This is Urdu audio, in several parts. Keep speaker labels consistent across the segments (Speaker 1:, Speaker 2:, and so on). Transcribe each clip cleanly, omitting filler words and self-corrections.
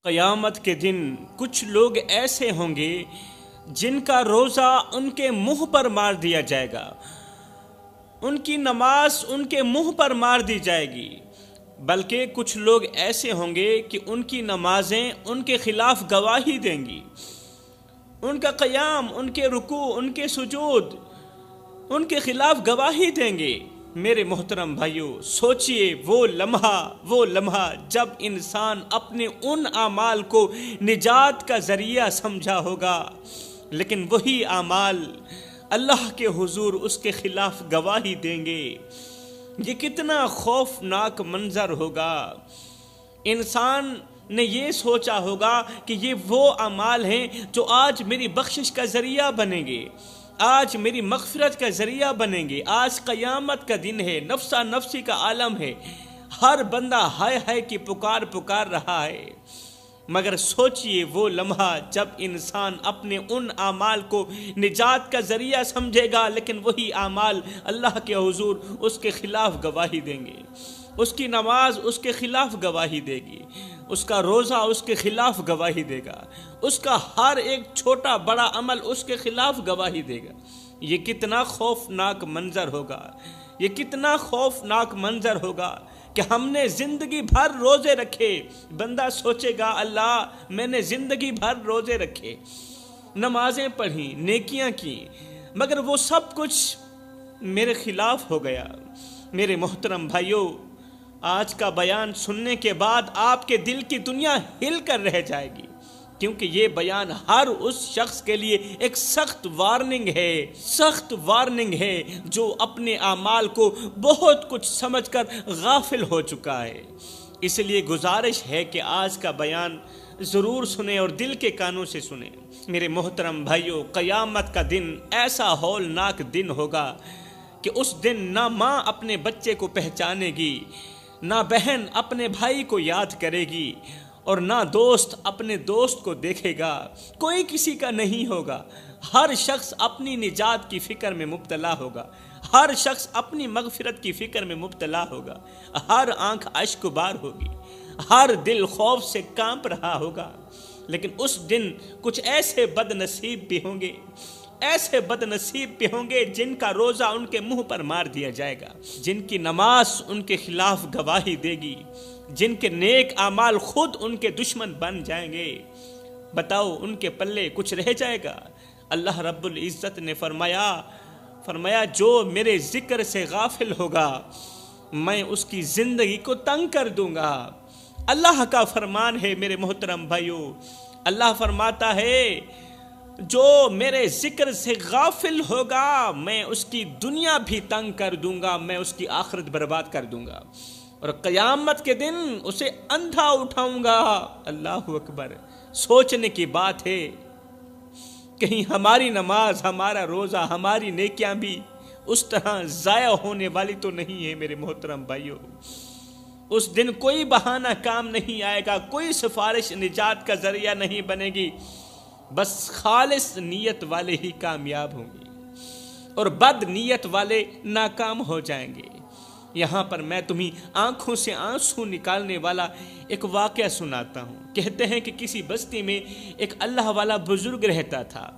Speaker 1: قیامت کے دن کچھ لوگ ایسے ہوں گے جن کا روزہ ان کے منہ پر مار دیا جائے گا، ان کی نماز ان کے منہ پر مار دی جائے گی، بلکہ کچھ لوگ ایسے ہوں گے کہ ان کی نمازیں ان کے خلاف گواہی دیں گی، ان کا قیام، ان کے رکوع، ان کے سجود ان کے خلاف گواہی دیں گے۔ میرے محترم بھائیوں، سوچئے وہ لمحہ جب انسان اپنے ان اعمال کو نجات کا ذریعہ سمجھا ہوگا، لیکن وہی اعمال اللہ کے حضور اس کے خلاف گواہی دیں گے۔ یہ کتنا خوفناک منظر ہوگا۔ انسان نے یہ سوچا ہوگا کہ یہ وہ اعمال ہیں جو آج میری بخشش کا ذریعہ بنیں گے، آج میری مغفرت کا ذریعہ بنیں گے، آج قیامت کا دن ہے، نفسا نفسی کا عالم ہے، ہر بندہ ہائے ہائے کی پکار رہا ہے۔ مگر سوچئے وہ لمحہ جب انسان اپنے ان اعمال کو نجات کا ذریعہ سمجھے گا، لیکن وہی اعمال اللہ کے حضور اس کے خلاف گواہی دیں گے، اس کی نماز اس کے خلاف گواہی دے گی، اس کا روزہ اس کے خلاف گواہی دے گا، اس کا ہر ایک چھوٹا بڑا عمل اس کے خلاف گواہی دے گا۔ یہ کتنا خوفناک منظر ہوگا، یہ کتنا خوفناک منظر ہوگا کہ ہم نے زندگی بھر روزے رکھے۔ بندہ سوچے گا اللہ میں نے زندگی بھر روزے رکھے، نمازیں پڑھیں، نیکیاں کی، مگر وہ سب کچھ میرے خلاف ہو گیا۔ میرے محترم بھائیوں، آج کا بیان سننے کے بعد آپ کے دل کی دنیا ہل کر رہ جائے گی، کیونکہ یہ بیان ہر اس شخص کے لیے ایک سخت وارننگ ہے جو اپنے اعمال کو بہت کچھ سمجھ کر غافل ہو چکا ہے۔ اس لیے گزارش ہے کہ آج کا بیان ضرور سنیں اور دل کے کانوں سے سنیں۔ میرے محترم بھائیوں، قیامت کا دن ایسا ہولناک دن ہوگا کہ اس دن نہ ماں اپنے بچے کو پہچانے گی، نہ بہن اپنے بھائی کو یاد کرے گی، اور نہ دوست اپنے دوست کو دیکھے گا، کوئی کسی کا نہیں ہوگا۔ ہر شخص اپنی نجات کی فکر میں مبتلا ہوگا، ہر شخص اپنی مغفرت کی فکر میں مبتلا ہوگا، ہر آنکھ اشک بار ہوگی، ہر دل خوف سے کانپ رہا ہوگا۔ لیکن اس دن کچھ ایسے بد نصیب بھی ہوں گے جن کا روزہ ان کے منہ پر مار دیا جائے گا، جن کی نماز ان کے خلاف گواہی دے گی، جن کے نیک اعمال خود ان کے دشمن بن جائیں گے۔ بتاؤ ان کے پلے کچھ رہ جائے گا؟ اللہ رب العزت نے فرمایا جو میرے ذکر سے غافل ہوگا میں اس کی زندگی کو تنگ کر دوں گا۔ اللہ کا فرمان ہے میرے محترم بھائیوں، اللہ فرماتا ہے جو میرے ذکر سے غافل ہوگا میں اس کی دنیا بھی تنگ کر دوں گا، میں اس کی آخرت برباد کر دوں گا، اور قیامت کے دن اسے اندھا اٹھاؤں گا۔ اللہ اکبر! سوچنے کی بات ہے، کہیں ہماری نماز، ہمارا روزہ، ہماری نیکیاں بھی اس طرح ضائع ہونے والی تو نہیں ہے میرے محترم بھائیوں۔ اس دن کوئی بہانہ کام نہیں آئے گا، کوئی سفارش نجات کا ذریعہ نہیں بنے گی، بس خالص نیت والے ہی کامیاب ہوں گے اور بد نیت والے ناکام ہو جائیں گے۔ یہاں پر میں تمہیں آنکھوں سے آنسو نکالنے والا ایک واقعہ سناتا ہوں۔ کہتے ہیں کہ کسی بستی میں ایک اللہ والا بزرگ رہتا تھا۔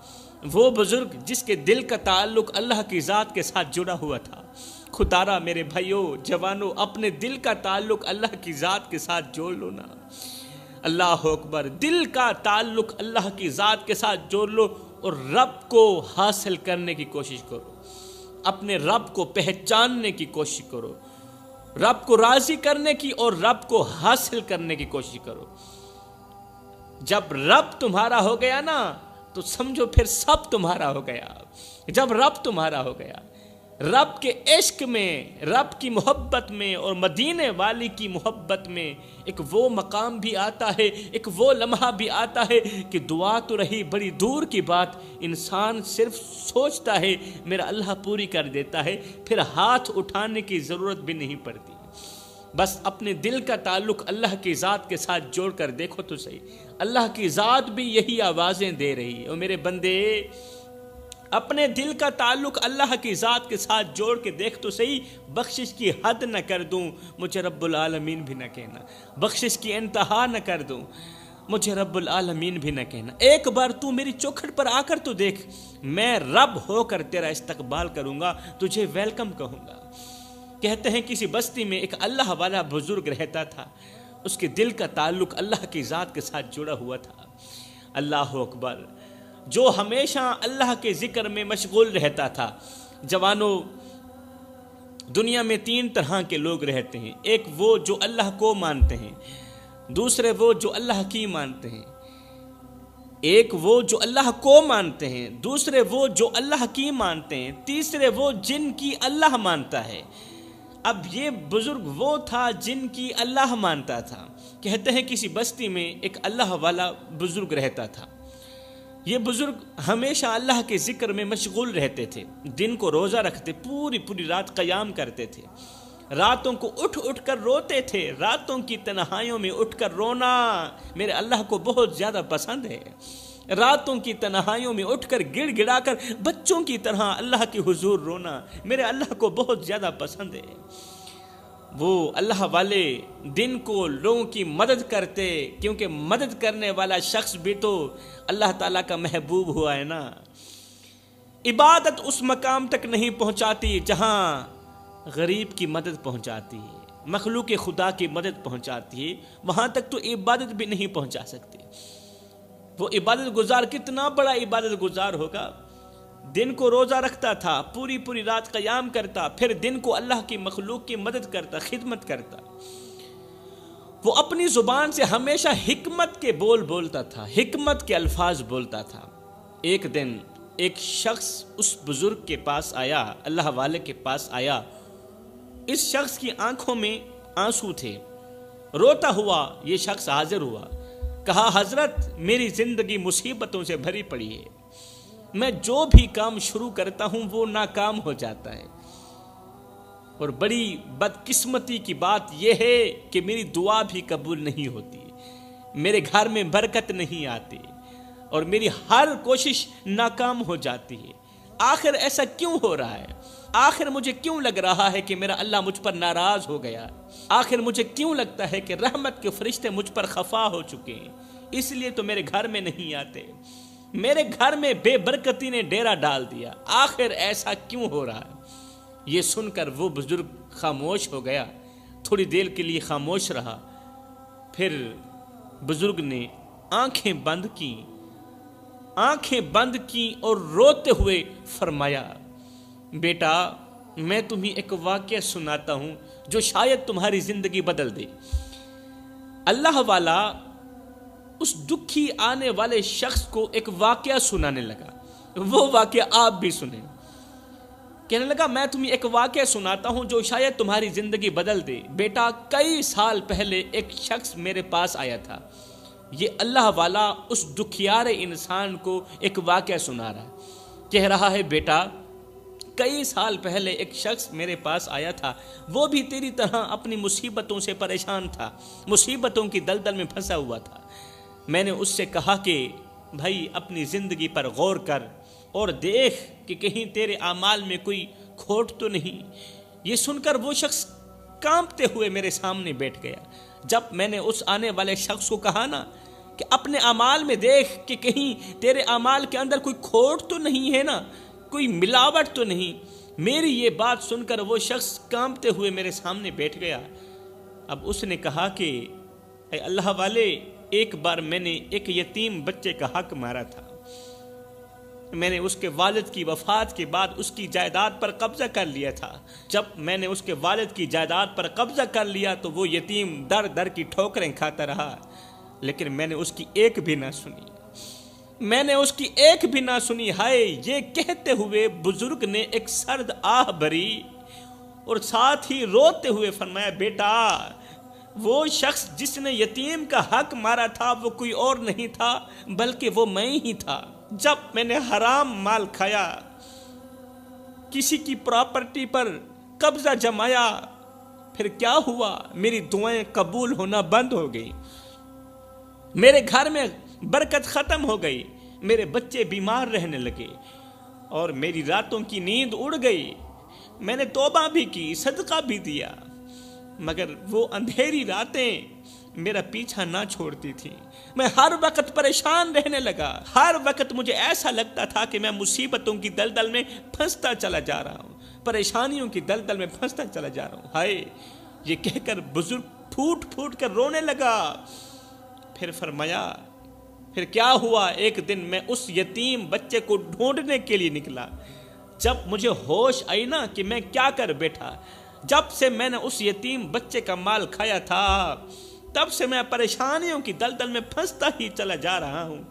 Speaker 1: وہ بزرگ جس کے دل کا تعلق اللہ کی ذات کے ساتھ جڑا ہوا تھا۔ خدارا میرے بھائیوں، جوانوں، اپنے دل کا تعلق اللہ کی ذات کے ساتھ جوڑ لو نا۔ اللہ اکبر! دل کا تعلق اللہ کی ذات کے ساتھ جوڑ لو اور رب کو حاصل کرنے کی کوشش کرو، اپنے رب کو پہچاننے کی کوشش کرو، رب کو راضی کرنے کی اور رب کو حاصل کرنے کی کوشش کرو۔ جب رب تمہارا ہو گیا نا تو سمجھو پھر سب تمہارا ہو گیا۔ جب رب تمہارا ہو گیا، رب کے عشق میں، رب کی محبت میں اور مدینے والی کی محبت میں ایک وہ مقام بھی آتا ہے، ایک وہ لمحہ بھی آتا ہے کہ دعا تو رہی بڑی دور کی بات، انسان صرف سوچتا ہے میرا اللہ پوری کر دیتا ہے، پھر ہاتھ اٹھانے کی ضرورت بھی نہیں پڑتی۔ بس اپنے دل کا تعلق اللہ کی ذات کے ساتھ جوڑ کر دیکھو تو صحیح، اللہ کی ذات بھی یہی آوازیں دے رہی ہے، اور میرے بندے اپنے دل کا تعلق اللہ کی ذات کے ساتھ جوڑ کے دیکھ تو صحیح، بخشش کی حد نہ کر دوں، مجھے رب العالمین بھی نہ کہنا، بخشش کی انتہا نہ کر دوں، مجھے رب العالمین بھی نہ کہنا، ایک بار تو میری چوکھٹ پر آ کر تو دیکھ، میں رب ہو کر تیرا استقبال کروں گا، تجھے ویلکم کہوں گا۔ کہتے ہیں کسی بستی میں ایک اللہ والا بزرگ رہتا تھا، اس کے دل کا تعلق اللہ کی ذات کے ساتھ جڑا ہوا تھا۔ اللہ اکبر، جو ہمیشہ اللہ کے ذکر میں مشغول رہتا تھا۔ جوانوں، دنیا میں 3 طرح کے لوگ رہتے ہیں، ایک وہ جو اللہ کو مانتے ہیں، دوسرے وہ جو اللہ کی مانتے ہیں، ایک وہ جو اللہ کو مانتے ہیں، دوسرے وہ جو اللہ کی مانتے ہیں، تیسرے وہ جن کی اللہ مانتا ہے۔ اب یہ بزرگ وہ تھا جن کی اللہ مانتا تھا۔ کہتے ہیں کسی بستی میں ایک اللہ والا بزرگ رہتا تھا۔ یہ بزرگ ہمیشہ اللہ کے ذکر میں مشغول رہتے تھے، دن کو روزہ رکھتے، پوری رات قیام کرتے تھے، راتوں کو اٹھ کر روتے تھے۔ راتوں کی تنہائیوں میں اٹھ کر رونا میرے اللہ کو بہت زیادہ پسند ہے۔ راتوں کی تنہائیوں میں اٹھ کر گڑ گڑا کر بچوں کی طرح اللہ کے حضور رونا میرے اللہ کو بہت زیادہ پسند ہے۔ وہ اللہ والے دن کو لوگوں کی مدد کرتے، کیونکہ مدد کرنے والا شخص بھی تو اللہ تعالیٰ کا محبوب ہوا ہے نا۔ عبادت اس مقام تک نہیں پہنچاتی جہاں غریب کی مدد پہنچاتی ہے، مخلوق خدا کی مدد پہنچاتی ہے، وہاں تک تو عبادت بھی نہیں پہنچا سکتی۔ وہ عبادت گزار کتنا بڑا عبادت گزار ہوگا، دن کو روزہ رکھتا تھا، پوری رات قیام کرتا، پھر دن کو اللہ کی مخلوق کی مدد کرتا، خدمت کرتا۔ وہ اپنی زبان سے ہمیشہ حکمت کے بول بولتا تھا، حکمت کے الفاظ بولتا تھا۔ ایک دن ایک شخص اس بزرگ کے پاس آیا، اللہ والے کے پاس آیا۔ اس شخص کی آنکھوں میں آنسو تھے، روتا ہوا یہ شخص حاضر ہوا۔ کہا، حضرت میری زندگی مصیبتوں سے بھری پڑی ہے، میں جو بھی کام شروع کرتا ہوں وہ ناکام ہو جاتا ہے، اور بڑی بدقسمتی کی بات یہ ہے کہ میری دعا بھی قبول نہیں ہوتی، میرے گھر میں برکت نہیں آتی، اور میری ہر کوشش ناکام ہو جاتی ہے۔ آخر ایسا کیوں ہو رہا ہے؟ آخر مجھے کیوں لگ رہا ہے کہ میرا اللہ مجھ پر ناراض ہو گیا؟ آخر مجھے کیوں لگتا ہے کہ رحمت کے فرشتے مجھ پر خفا ہو چکے ہیں، اس لیے تو میرے گھر میں نہیں آتے، میرے گھر میں بے برکتی نے ڈیرا ڈال دیا، آخر ایسا کیوں ہو رہا ہے؟ یہ سن کر وہ بزرگ خاموش ہو گیا، تھوڑی دیر کے لیے خاموش رہا، پھر بزرگ نے آنکھیں بند کی اور روتے ہوئے فرمایا، بیٹا میں تمہیں ایک واقعہ سناتا ہوں جو شاید تمہاری زندگی بدل دے۔ اللہ والا اس دکھی آنے والے شخص کو ایک واقعہ سنانے لگا، وہ واقعہ آپ بھی سنیں۔ کہنے لگا، میں تمہیں ایک واقعہ سناتا ہوں جو شاید تمہاری زندگی بدل دے۔ بیٹا، کئی سال پہلے ایک شخص میرے پاس آیا تھا۔ یہ اللہ والا اس دکھیار انسان کو ایک واقعہ سنا رہا ہے، کہہ رہا ہے، بیٹا کئی سال پہلے ایک شخص میرے پاس آیا تھا، وہ بھی تیری طرح اپنی مصیبتوں سے پریشان تھا، مصیبتوں کی دلدل میں پھنسا ہوا تھا۔ میں نے اس سے کہا کہ بھائی اپنی زندگی پر غور کر اور دیکھ کہ کہیں تیرے اعمال میں کوئی کھوٹ تو نہیں۔ یہ سن کر وہ شخص کانپتے ہوئے میرے سامنے بیٹھ گیا۔ جب میں نے اس آنے والے شخص کو کہا نا کہ اپنے اعمال میں دیکھ کہ کہیں تیرے اعمال کے اندر کوئی کھوٹ تو نہیں ہے نا، کوئی ملاوٹ تو نہیں، میری یہ بات سن کر وہ شخص کانپتے ہوئے میرے سامنے بیٹھ گیا۔ اب اس نے کہا کہ اے اللہ والے، ایک بار میں نے ایک یتیم بچے کا حق مارا تھا، میں نے اس کے والد کی وفات کے بعد اس کی جائیداد پر قبضہ کر لیا تھا۔ جب میں نے اس کے والد کی جائیداد پر قبضہ کر لیا تو وہ یتیم در در کی ٹھوکریں کھاتا رہا، لیکن میں نے اس کی ایک بھی نہ سنی۔ ہائے، یہ کہتے ہوئے بزرگ نے ایک سرد آہ بھری اور ساتھ ہی روتے ہوئے فرمایا، بیٹا وہ شخص جس نے یتیم کا حق مارا تھا وہ کوئی اور نہیں تھا بلکہ وہ میں ہی تھا۔ جب میں نے حرام مال کھایا، کسی کی پراپرٹی پر قبضہ جمایا، پھر کیا ہوا؟ میری دعائیں قبول ہونا بند ہو گئی، میرے گھر میں برکت ختم ہو گئی، میرے بچے بیمار رہنے لگے اور میری راتوں کی نیند اڑ گئی۔ میں نے توبہ بھی کی، صدقہ بھی دیا، مگر وہ اندھیری راتیں میرا پیچھا نہ چھوڑتی تھی، میں ہر وقت پریشان رہنے لگا۔ ہر وقت مجھے ایسا لگتا تھا کہ میں مصیبتوں کی دلدل میں پھنستا چلا جا رہا ہوں، پریشانیوں کی دلدل میں پھنستا چلا جا رہا ہوں۔ ہائے، یہ کہہ کر بزرگ پھوٹ پھوٹ کر رونے لگا۔ پھر فرمایا، پھر کیا ہوا؟ ایک دن میں اس یتیم بچے کو ڈھونڈنے کے لیے نکلا۔ جب مجھے ہوش آئی نا کہ میں کیا کر بیٹھا، جب سے میں نے اس یتیم بچے کا مال کھایا تھا، تب سے میں پریشانیوں کی دلدل میں پھنستا ہی چلا جا رہا ہوں،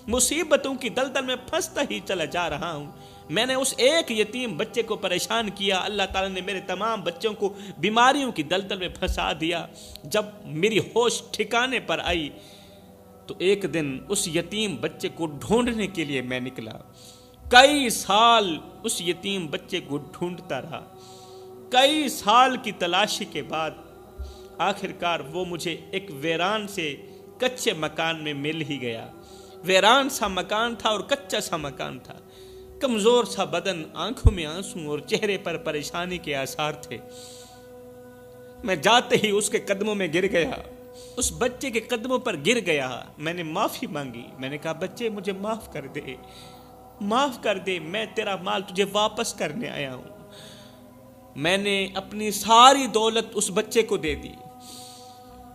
Speaker 1: مصیبتوں کی دلدل میں پھنستا ہی چلا جا رہا ہوں۔ میں نے اس ایک یتیم بچے کو پریشان کیا، اللہ تعالیٰ نے میرے تمام بچوں کو بیماریوں کی دلدل میں پھنسا دیا۔ جب میری ہوش ٹھکانے پر آئی تو ایک دن اس یتیم بچے کو ڈھونڈنے کے لیے میں نکلا۔ کئی سال اس یتیم بچے کو ڈھونڈتا رہا۔ کئی سال کی تلاشی کے بعد آخرکار وہ مجھے ایک ویران سے کچے مکان میں مل ہی گیا۔ ویران سا مکان تھا اور کچا سا مکان تھا، کمزور سا بدن، آنکھوں میں آنسو اور چہرے پر پریشانی کے آثار تھے۔ میں جاتے ہی اس کے قدموں میں گر گیا، اس بچے کے قدموں پر گر گیا۔ میں نے معافی مانگی، میں نے کہا بچے مجھے معاف کر دے، معاف کر دے، میں تیرا مال تجھے واپس کرنے آیا ہوں۔ میں نے اپنی ساری دولت اس بچے کو دے دی،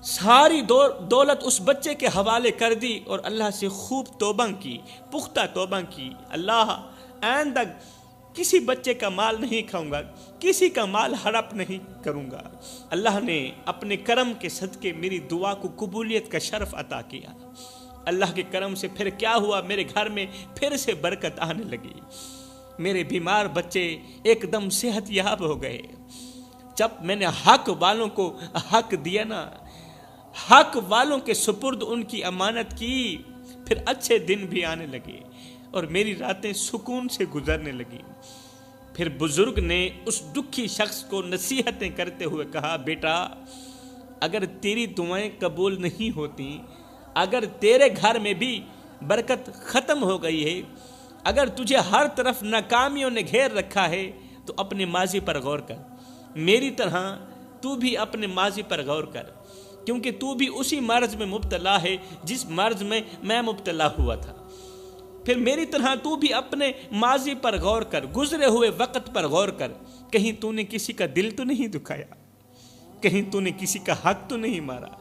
Speaker 1: ساری دولت اس بچے کے حوالے کر دی اور اللہ سے خوب توبہ کی، پختہ توبہ کی۔ اللہ، آئندہ کسی بچے کا مال نہیں کھاؤں گا، کسی کا مال ہڑپ نہیں کروں گا۔ اللہ نے اپنے کرم کے صدقے میری دعا کو قبولیت کا شرف عطا کیا۔ اللہ کے کرم سے پھر کیا ہوا، میرے گھر میں پھر سے برکت آنے لگی۔ میرے بیمار بچے ایک دم صحت یاب ہو گئے۔ جب میں نے حق والوں کو حق دیا نا، حق والوں کے سپرد ان کی امانت کی، پھر اچھے دن بھی آنے لگے اور میری راتیں سکون سے گزرنے لگی۔ پھر بزرگ نے اس دکھی شخص کو نصیحتیں کرتے ہوئے کہا، بیٹا اگر تیری دعائیں قبول نہیں ہوتی، اگر تیرے گھر میں بھی برکت ختم ہو گئی ہے، اگر تجھے ہر طرف ناکامیوں نے گھیر رکھا ہے، تو اپنے ماضی پر غور کر، میری طرح تو بھی اپنے ماضی پر غور کر، کیونکہ تو بھی اسی مرض میں مبتلا ہے جس مرض میں میں مبتلا ہوا تھا۔ پھر میری طرح تو بھی اپنے ماضی پر غور کر، گزرے ہوئے وقت پر غور کر، کہیں تو نے کسی کا دل تو نہیں دکھایا، کہیں تو نے کسی کا حق تو نہیں مارا،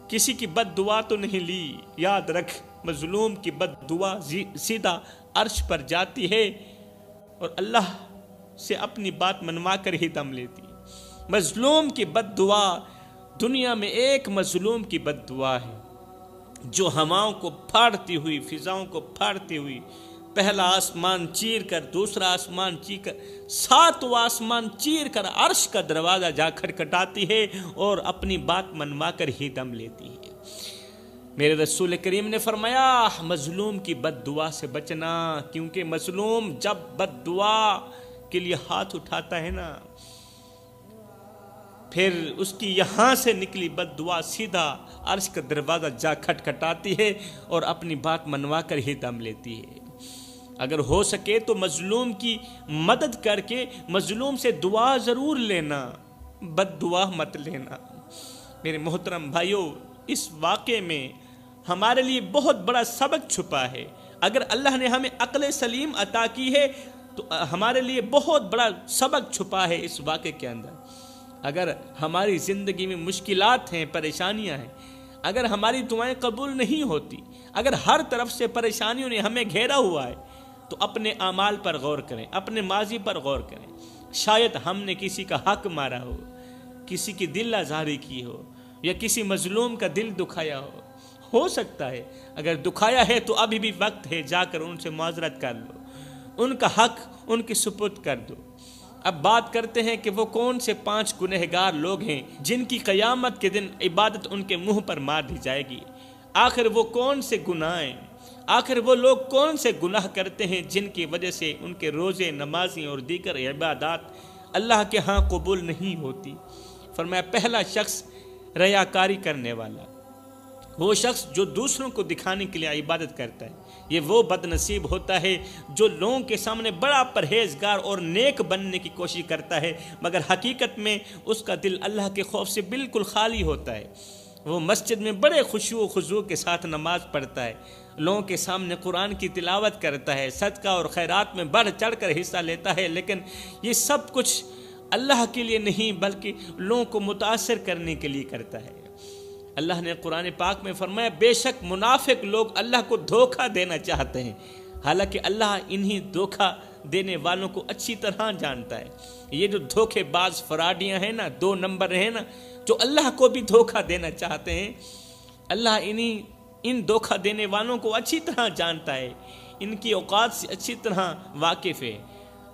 Speaker 1: کسی کی بد دعا تو نہیں لی۔ یاد رکھ، مظلوم کی بد دعا سیدھا عرش پر جاتی ہے اور اللہ سے اپنی بات منوا کر ہی دم لیتی۔ مظلوم کی بد دعا، دنیا میں ایک مظلوم کی بد دعا ہے جو ہواؤں کو پھاڑتی ہوئی، فضاؤں کو پھاڑتی ہوئی، پہلا آسمان چیر کر، دوسرا آسمان چیر کر، ساتواں آسمان چیر کر عرش کا دروازہ جا کھٹکھٹاتی ہے اور اپنی بات منوا کر ہی دم لیتی ہے۔ میرے رسول کریم نے فرمایا، مظلوم کی بد دعا سے بچنا، کیونکہ مظلوم جب بد دعا کے لیے ہاتھ اٹھاتا ہے نا، پھر اس کی یہاں سے نکلی بد دعا سیدھا عرش کا دروازہ جا کھٹکھٹاتی ہے اور اپنی بات منوا کر ہی دم لیتی ہے۔ اگر ہو سکے تو مظلوم کی مدد کر کے مظلوم سے دعا ضرور لینا، بد دعا مت لینا۔ میرے محترم بھائیوں، اس واقعے میں ہمارے لیے بہت بڑا سبق چھپا ہے۔ اگر اللہ نے ہمیں عقل سلیم عطا کی ہے تو ہمارے لیے بہت بڑا سبق چھپا ہے اس واقعے کے اندر۔ اگر ہماری زندگی میں مشکلات ہیں، پریشانیاں ہیں، اگر ہماری دعائیں قبول نہیں ہوتی، اگر ہر طرف سے پریشانیوں نے ہمیں گھیرا ہوا ہے، تو اپنے اعمال پر غور کریں، اپنے ماضی پر غور کریں۔ شاید ہم نے کسی کا حق مارا ہو، کسی کی دل آزاری کی ہو، یا کسی مظلوم کا دل دکھایا ہو سکتا ہے۔ اگر دکھایا ہے تو ابھی بھی وقت ہے، جا کر ان سے معذرت کر لو، ان کا حق ان کے سپرد کر دو۔ اب بات کرتے ہیں کہ وہ کون سے 5 گنہگار لوگ ہیں جن کی قیامت کے دن عبادت ان کے منہ پر مار دی جائے گی۔ آخر وہ کون سے گناہ ہیں؟ آخر وہ لوگ کون سے گناہ کرتے ہیں جن کی وجہ سے ان کے روزے، نمازیں اور دیگر عبادات اللہ کے ہاں قبول نہیں ہوتی؟ فرمایا، پہلا شخص ریاکاری کرنے والا، وہ شخص جو دوسروں کو دکھانے کے لیے عبادت کرتا ہے۔ یہ وہ بد نصیب ہوتا ہے جو لوگوں کے سامنے بڑا پرہیزگار اور نیک بننے کی کوشش کرتا ہے، مگر حقیقت میں اس کا دل اللہ کے خوف سے بالکل خالی ہوتا ہے۔ وہ مسجد میں بڑے خشوع و خضوع کے ساتھ نماز پڑھتا ہے، لوگوں کے سامنے قرآن کی تلاوت کرتا ہے، صدقہ اور خیرات میں بڑھ چڑھ کر حصہ لیتا ہے، لیکن یہ سب کچھ اللہ کے لیے نہیں بلکہ لوگوں کو متاثر کرنے کے لیے کرتا ہے۔ اللہ نے قرآن پاک میں فرمایا بے شک منافق لوگ اللہ کو دھوکہ دینا چاہتے ہیں، حالانکہ اللہ انہی دھوکہ دینے والوں کو اچھی طرح جانتا ہے۔ یہ جو دھوکے باز فراڈیاں ہیں نا، 2 نمبر ہیں نا، جو اللہ کو بھی دھوکہ دینا چاہتے ہیں، اللہ ان دھوکہ دینے والوں کو اچھی طرح جانتا ہے، ان کی اوقات سے اچھی طرح واقف ہے۔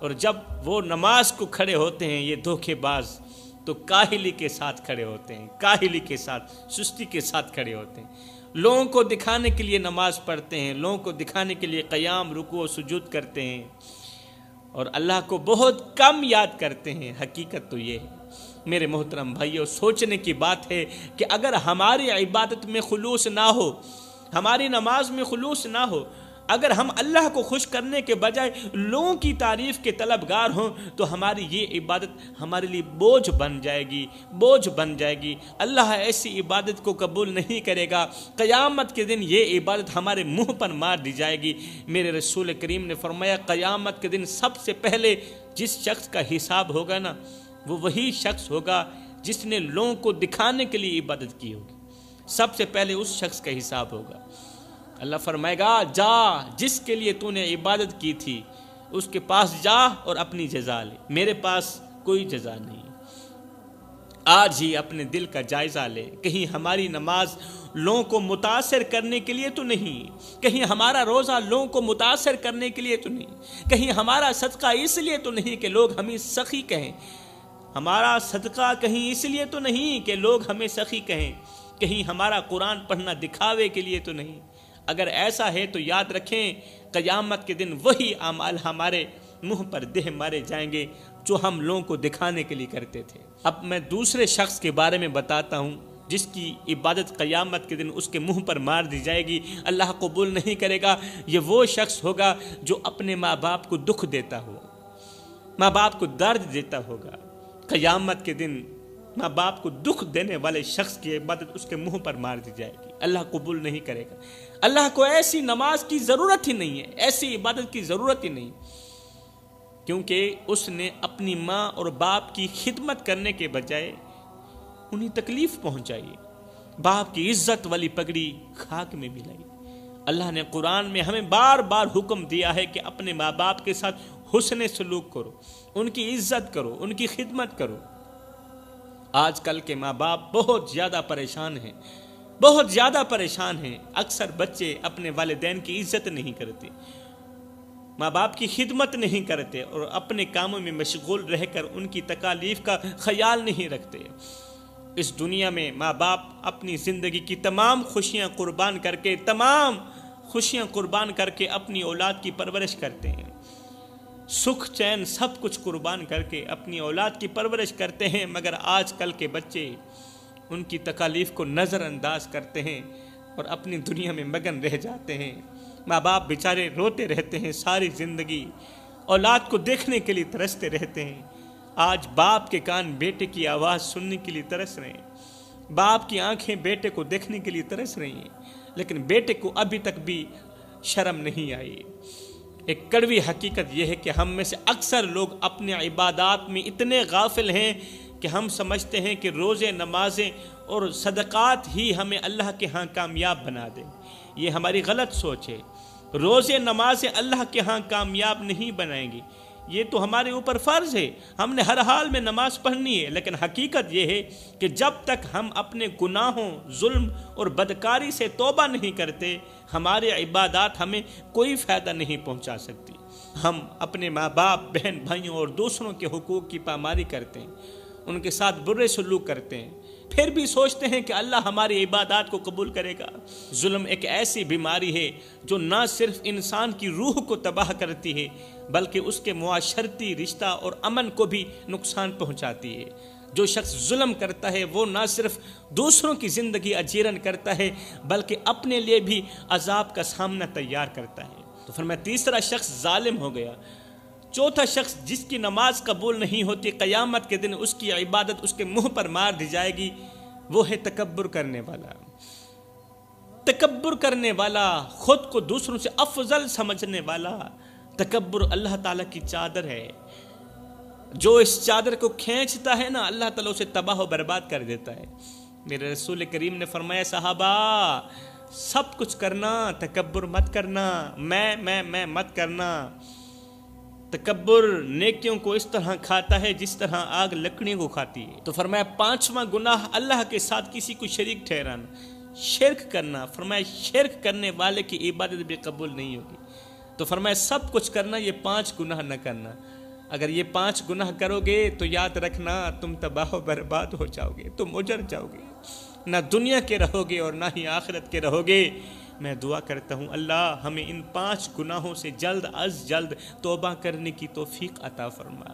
Speaker 1: اور جب وہ نماز کو کھڑے ہوتے ہیں یہ دھوکے باز، تو کاہلی کے ساتھ کھڑے ہوتے ہیں، کاہلی کے ساتھ، سستی کے ساتھ کھڑے ہوتے ہیں، لوگوں کو دکھانے کے لیے نماز پڑھتے ہیں، لوگوں کو دکھانے کے لیے قیام، رکوع و سجود کرتے ہیں، اور اللہ کو بہت کم یاد کرتے ہیں۔ حقیقت تو یہ ہے میرے محترم بھائیو، سوچنے کی بات ہے کہ اگر ہماری عبادت میں خلوص نہ ہو، ہماری نماز میں خلوص نہ ہو، اگر ہم اللہ کو خوش کرنے کے بجائے لوگوں کی تعریف کے طلبگار ہوں، تو ہماری یہ عبادت ہمارے لیے بوجھ بن جائے گی، بوجھ بن جائے گی۔ اللہ ایسی عبادت کو قبول نہیں کرے گا۔ قیامت کے دن یہ عبادت ہمارے منہ پر مار دی جائے گی۔ میرے رسول کریم نے فرمایا قیامت کے دن سب سے پہلے جس شخص کا حساب ہوگا نا، وہ وہی شخص ہوگا جس نے لوگوں کو دکھانے کے لیے عبادت کی ہوگی۔ سب سے پہلے اس شخص کا حساب ہوگا۔ اللہ فرمائے گا جا، جس کے لیے تو نے عبادت کی تھی اس کے پاس جا اور اپنی جزا لے، میرے پاس کوئی جزا نہیں۔ آج ہی اپنے دل کا جائزہ لے، کہیں ہماری نماز لوگوں کو متاثر کرنے کے لیے تو نہیں، کہیں ہمارا روزہ لوگوں کو متاثر کرنے کے لیے تو نہیں، کہیں ہمارا صدقہ اس لیے تو نہیں کہ لوگ ہمیں سخی کہیں، ہمارا صدقہ کہیں اس لیے تو نہیں کہ لوگ ہمیں سخی کہیں، کہیں ہمارا قرآن پڑھنا دکھاوے کے لیے تو نہیں۔ اگر ایسا ہے تو یاد رکھیں قیامت کے دن وہی اعمال ہمارے منہ پر دہ مارے جائیں گے جو ہم لوگوں کو دکھانے کے لیے کرتے تھے۔ اب میں دوسرے شخص کے بارے میں بتاتا ہوں جس کی عبادت قیامت کے دن اس کے منہ پر مار دی جائے گی، اللہ قبول نہیں کرے گا۔ یہ وہ شخص ہوگا جو اپنے ماں باپ کو دکھ دیتا ہو، ماں باپ کو درد دیتا ہوگا۔ قیامت کے دن ماں باپ کو دکھ دینے والے شخص کی عبادت اس کے منہ پر مار دی جائے گی، اللہ قبول نہیں کرے گا۔ اللہ کو ایسی نماز کی ضرورت ہی نہیں ہے، ایسی عبادت کی ضرورت ہی نہیں، کیونکہ اس نے اپنی ماں اور باپ کی خدمت کرنے کے بجائے انہیں تکلیف پہنچائی، باپ کی عزت والی پگڑی خاک میں ملائی۔ اللہ نے قرآن میں ہمیں بار بار حکم دیا ہے کہ اپنے ماں باپ کے ساتھ حسن سلوک کرو، ان کی عزت کرو، ان کی خدمت کرو۔ آج کل کے ماں باپ بہت زیادہ پریشان ہیں، بہت زیادہ پریشان ہیں۔ اکثر بچے اپنے والدین کی عزت نہیں کرتے، ماں باپ کی خدمت نہیں کرتے، اور اپنے کاموں میں مشغول رہ کر ان کی تکالیف کا خیال نہیں رکھتے۔ اس دنیا میں ماں باپ اپنی زندگی کی تمام خوشیاں قربان کر کے اپنی اولاد کی پرورش کرتے ہیں، سکھ چین سب کچھ قربان کر کے اپنی اولاد کی پرورش کرتے ہیں، مگر آج کل کے بچے ان کی تکالیف کو نظر انداز کرتے ہیں اور اپنی دنیا میں مگن رہ جاتے ہیں۔ ماں باپ بیچارے روتے رہتے ہیں ساری زندگی، اولاد کو دیکھنے کے لیے ترستے رہتے ہیں۔ آج باپ کے کان بیٹے کی آواز سننے کے لیے ترس رہے ہیں، باپ کی آنکھیں بیٹے کو دیکھنے کے لیے ترس رہی ہیں، لیکن بیٹے کو ابھی تک بھی شرم نہیں آئی۔ ایک کڑوی حقیقت یہ ہے کہ ہم میں سے اکثر لوگ اپنے عبادات میں اتنے غافل ہیں کہ ہم سمجھتے ہیں کہ روزے، نمازیں اور صدقات ہی ہمیں اللہ کے ہاں کامیاب بنا دیں۔ یہ ہماری غلط سوچ ہے۔ روزے، نمازیں اللہ کے ہاں کامیاب نہیں بنائیں گی، یہ تو ہمارے اوپر فرض ہے، ہم نے ہر حال میں نماز پڑھنی ہے، لیکن حقیقت یہ ہے کہ جب تک ہم اپنے گناہوں، ظلم اور بدکاری سے توبہ نہیں کرتے، ہمارے عبادات ہمیں کوئی فائدہ نہیں پہنچا سکتی۔ ہم اپنے ماں باپ، بہن بھائیوں اور دوسروں کے حقوق کی پاماری کرتے ہیں، ان کے ساتھ برے سلوک کرتے ہیں، پھر بھی سوچتے ہیں کہ اللہ ہماری عبادات کو قبول کرے گا۔ ظلم ایک ایسی بیماری ہے جو نہ صرف انسان کی روح کو تباہ کرتی ہے بلکہ اس کے معاشرتی رشتہ اور امن کو بھی نقصان پہنچاتی ہے۔ جو شخص ظلم کرتا ہے وہ نہ صرف دوسروں کی زندگی اجیرن کرتا ہے بلکہ اپنے لیے بھی عذاب کا سامنا تیار کرتا ہے۔ تو فرمایا تیسرا شخص ظالم ہو گیا۔ چوتھا شخص جس کی نماز قبول نہیں ہوتی، قیامت کے دن اس کی عبادت اس کے منہ پر مار دی جائے گی، وہ ہے تکبر کرنے والا۔ تکبر کرنے والا، خود کو دوسروں سے افضل سمجھنے والا، تکبر اللہ تعالیٰ کی چادر ہے۔ جو اس چادر کو کھینچتا ہے نا، اللہ تعالیٰ اسے تباہ و برباد کر دیتا ہے۔ میرے رسول کریم نے فرمایا صحابہ سب کچھ کرنا، تکبر مت کرنا، میں مت کرنا۔ تکبر نیکیوں کو اس طرح کھاتا ہے جس طرح آگ لکڑیوں کو کھاتی ہے۔ تو فرمایا پانچواں گناہ اللہ کے ساتھ کسی کو شریک ٹھہرانا، شرک کرنا۔ فرمایا شرک کرنے والے کی عبادت بھی قبول نہیں ہوگی۔ تو فرمایا سب کچھ کرنا، یہ 5 گناہ نہ کرنا۔ اگر یہ 5 گناہ کرو گے تو یاد رکھنا تم تباہ و برباد ہو جاؤ گے، تم اجڑ جاؤ گے، نہ دنیا کے رہو گے اور نہ ہی آخرت کے رہو گے۔ میں دعا کرتا ہوں اللہ ہمیں ان 5 گناہوں سے جلد از جلد توبہ کرنے کی توفیق عطا فرما۔